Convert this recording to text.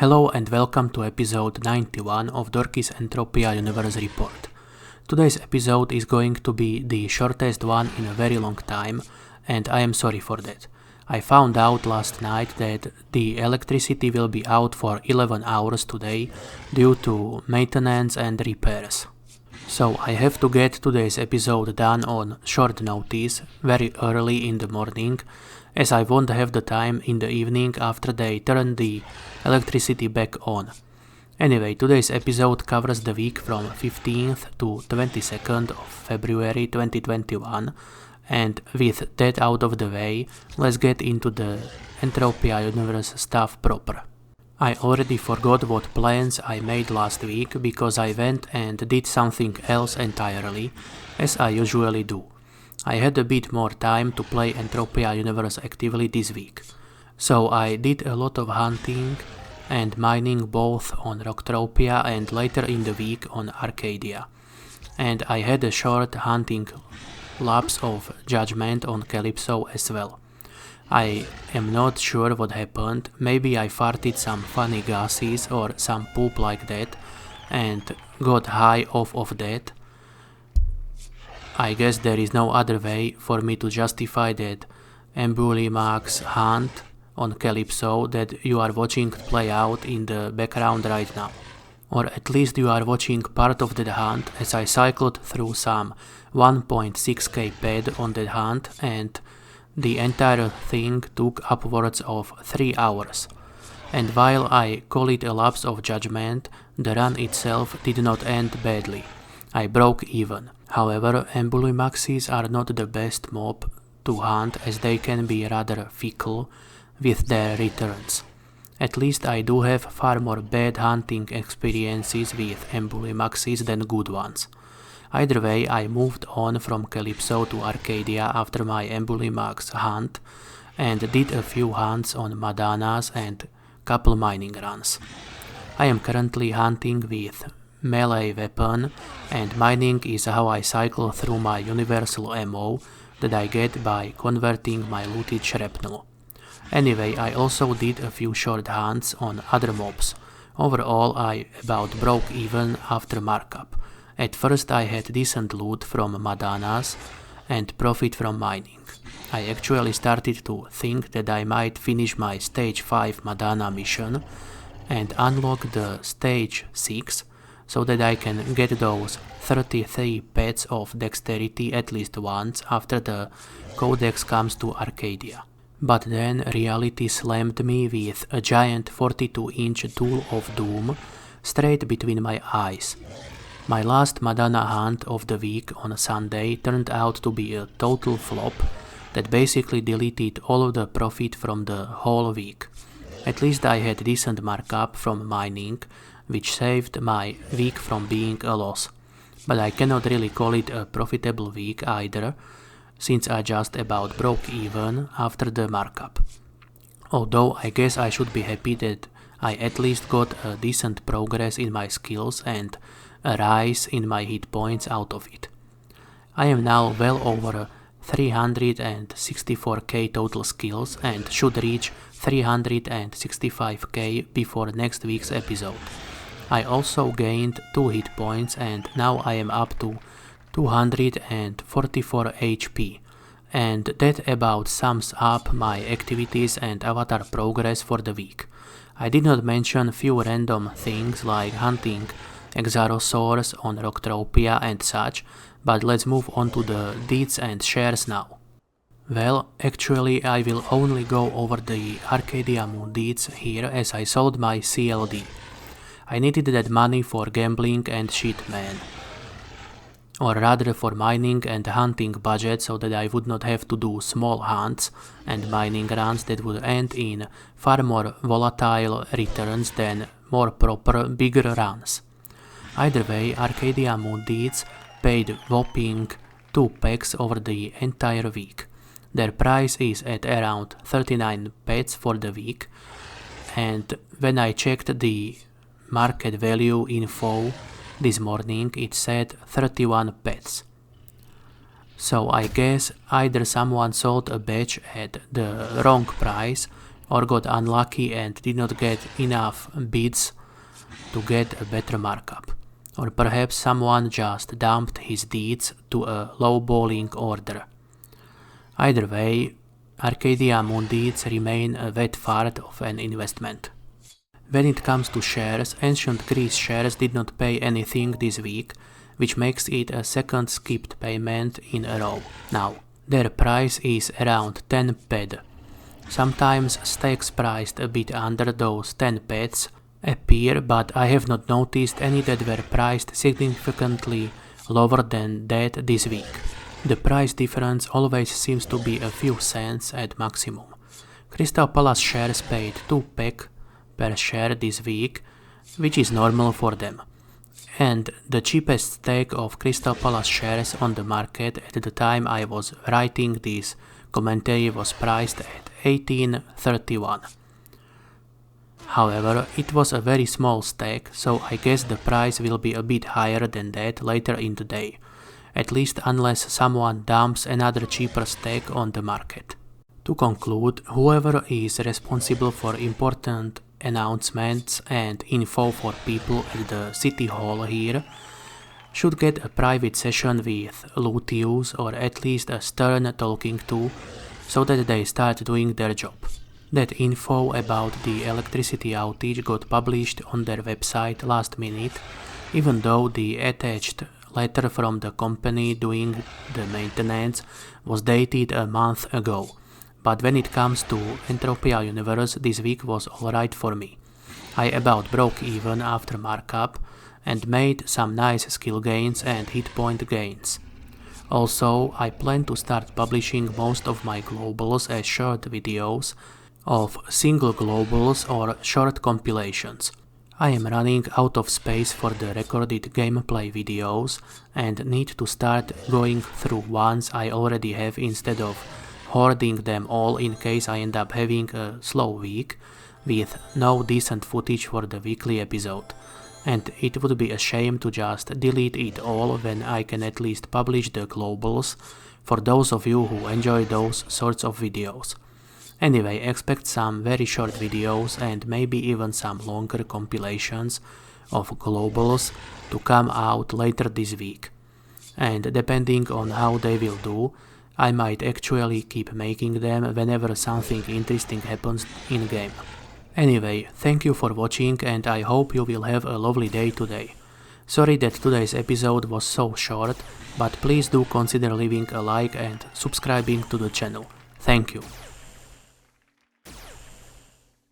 Hello and welcome to episode 91 of Dorki's Entropia Universe report. Today's episode is going to be the shortest one in a very long time, and I am sorry for that. I found out last night that the electricity will be out for 11 hours today due to maintenance and repairs. So I have to get today's episode done on short notice, very early in the morning, as I won't have the time in the evening after they turn the electricity back on. Anyway, today's episode covers the week from 15th to 22nd of February 2021, and with that out of the way, let's get into the Entropia Universe stuff proper. I already forgot what plans I made last week because I went and did something else entirely, as I usually do. I had a bit more time to play Entropia Universe actively this week. So I did a lot of hunting and mining both on Rocktropia and later in the week on Arcadia. And I had a short hunting lapse of judgment on Calypso as well. I am not sure what happened, maybe I farted some funny gases or some poop like that and got high off of that. I guess there is no other way for me to justify that Embulimax hunt on Calypso that you are watching play out in the background right now. Or at least you are watching part of that hunt as I cycled through some 1.6k pad on that hunt and the entire thing took upwards of 3 hours. And while I call it a lapse of judgment, the run itself did not end badly. I broke even. However, Embulimaxes are not the best mob to hunt as they can be rather fickle with their returns. At least I do have far more bad hunting experiences with Embulimaxes than good ones. Either way, I moved on from Calypso to Arcadia after my Embulimax hunt and did a few hunts on Madanas and couple mining runs. I am currently hunting with melee weapon and mining is how I cycle through my universal ammo that I get by converting my looted shrapnel. Anyway, I also did a few short hunts on other mobs. Overall, I about broke even after markup. At first I had decent loot from Madanas and profit from mining. I actually started to think that I might finish my stage 5 Madana mission and unlock the stage 6 so that I can get those 33 pets of dexterity at least once after the codex comes to Arcadia. But then reality slammed me with a giant 42-inch tool of doom straight between my eyes. My last Madana hunt of the week on Sunday turned out to be a total flop that basically deleted all of the profit from the whole week. At least I had decent markup from mining, which saved my week from being a loss. But I cannot really call it a profitable week either, since I just about broke even after the markup. Although I guess I should be happy that I at least got a decent progress in my skills and a rise in my hit points out of it. I am now well over 364k total skills and should reach 365k before next week's episode. I also gained 2 hit points and now I am up to 244 HP, and that about sums up my activities and avatar progress for the week. I did not mention few random things like hunting Exarosaurs on Rocktropia and such, but let's move on to the Deeds&Shares now. Well, actually I will only go over the Arcadia Moon deeds here as I sold my CLD. I needed that money for gambling and shit, man. Or rather for mining and hunting budget so that I would not have to do small hunts and mining runs that would end in far more volatile returns than more proper, bigger runs. Either way, Arcadia Moon Deeds paid whopping 2 packs over the entire week. Their price is at around 39 pets for the week, and when I checked the market value info this morning, it said 31 pets. So I guess either someone sold a batch at the wrong price or got unlucky and did not get enough bids to get a better markup. Or perhaps someone just dumped his deeds to a lowballing order. Either way, Arcadia Moon deeds remain a wet fart of an investment. When it comes to shares, Ancient Greece shares did not pay anything this week, which makes it a second skipped payment in a row. Now, their price is around 10 ped. Sometimes stakes priced a bit under those 10 peds appear, but I have not noticed any that were priced significantly lower than that this week. The price difference always seems to be a few cents at maximum. Crystal Palace shares paid 2 peg per share this week, which is normal for them. And the cheapest stake of Crystal Palace shares on the market at the time I was writing this commentary was priced at 1831. However, it was a very small stake, so I guess the price will be a bit higher than that later in the day, at least unless someone dumps another cheaper stake on the market. To conclude, whoever is responsible for important announcements and info for people at the City Hall here should get a private session with Lutius or at least a stern talking to, so that they start doing their job. That info about the electricity outage got published on their website last minute, even though the attached letter from the company doing the maintenance was dated a month ago. But when it comes to Entropia Universe, this week was alright for me. I about broke even after markup and made some nice skill gains and hit point gains. Also, I plan to start publishing most of my globals as short videos of single globals or short compilations. I am running out of space for the recorded gameplay videos and need to start going through ones I already have instead of hoarding them all in case I end up having a slow week with no decent footage for the weekly episode. And it would be a shame to just delete it all when I can at least publish the globals for those of you who enjoy those sorts of videos. Anyway, expect some very short videos and maybe even some longer compilations of globals to come out later this week. And depending on how they will do, I might actually keep making them whenever something interesting happens in-game. Anyway, thank you for watching and I hope you will have a lovely day today. Sorry that today's episode was so short, but please do consider leaving a like and subscribing to the channel. Thank you.